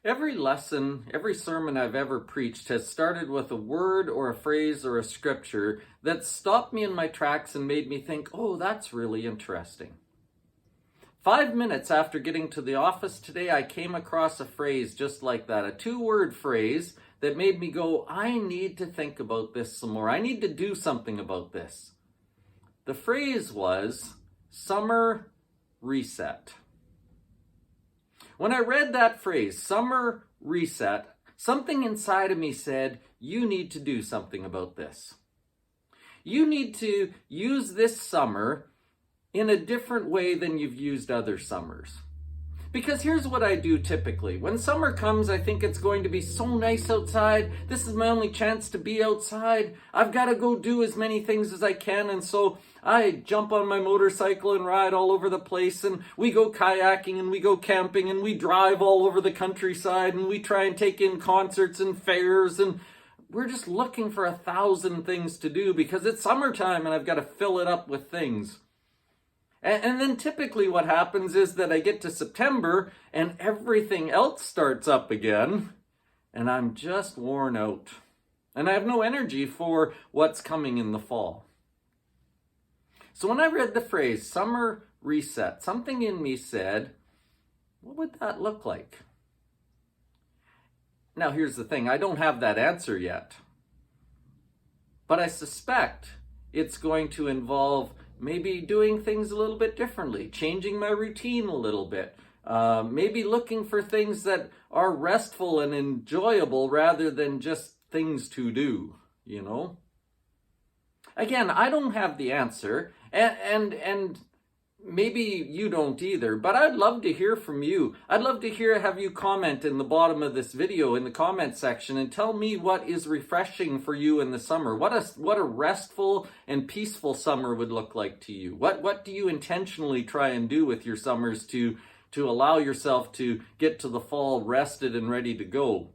Every lesson, every sermon I've ever preached has started with a word or a phrase or a scripture that stopped me in my tracks and made me think, oh, that's really interesting. 5 minutes after getting to the office today, I came across a phrase just like that, a 2-word phrase that made me go, I need to think about this some more. I need to do something about this. The phrase was summer reset. When I read that phrase, summer reset, something inside of me said, you need to do something about this. You need to use this summer in a different way than you've used other summers. Because here's what I do typically. When summer comes, I think it's going to be so nice outside. This is my only chance to be outside. I've got to go do as many things as I can. And so I jump on my motorcycle and ride all over the place. And we go kayaking and we go camping and we drive all over the countryside. And we try and take in concerts and fairs. And we're just looking for 1,000 things to do because it's summertime and I've got to fill it up with things. And then typically what happens is that I get to September and everything else starts up again and I'm just worn out. And I have no energy for what's coming in the fall. So when I read the phrase summer reset, something in me said, what would that look like? Now here's the thing, I don't have that answer yet. But I suspect it's going to involve maybe doing things a little bit differently, changing my routine a little bit, maybe looking for things that are restful and enjoyable rather than just things to do, you know? Again, I don't have the answer, and maybe you don't either, but I'd love to hear from you. I'd love to have you comment in the bottom of this video in the comment section and tell me what is refreshing for you in the summer. What a restful and peaceful summer would look like to you. What do you intentionally try and do with your summers to allow yourself to get to the fall rested and ready to go?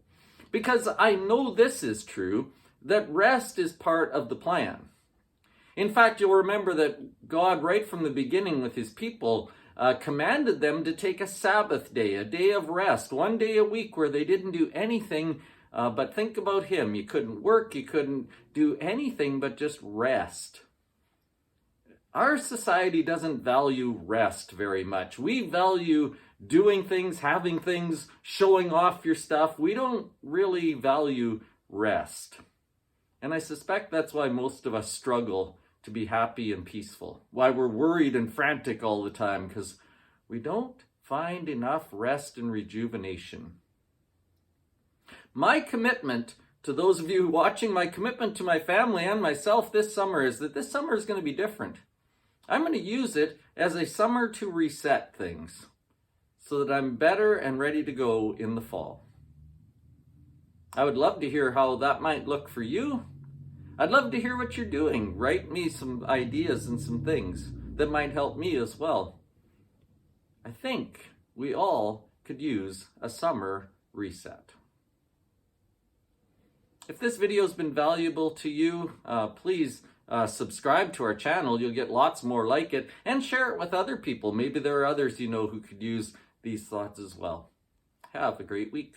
Because I know this is true, that rest is part of the plan. In fact, you'll remember that God, right from the beginning with his people, commanded them to take a Sabbath day, a day of rest, 1 day a week where they didn't do anything but think about him. You couldn't work, you couldn't do anything but just rest. Our society doesn't value rest very much. We value doing things, having things, showing off your stuff. We don't really value rest. And I suspect that's why most of us struggle to be happy and peaceful. Why we're worried and frantic all the time, because we don't find enough rest and rejuvenation. My commitment to those of you watching, my commitment to my family and myself this summer is that this summer is going to be different. I'm going to use it as a summer to reset things so that I'm better and ready to go in the fall. I would love to hear how that might look for you. I'd love to hear what you're doing. Write me some ideas and some things that might help me as well. I think we all could use a summer reset. If this video has been valuable to you, please subscribe to our channel. You'll get lots more like it, and share it with other people. Maybe there are others you know who could use these thoughts as well. Have a great week.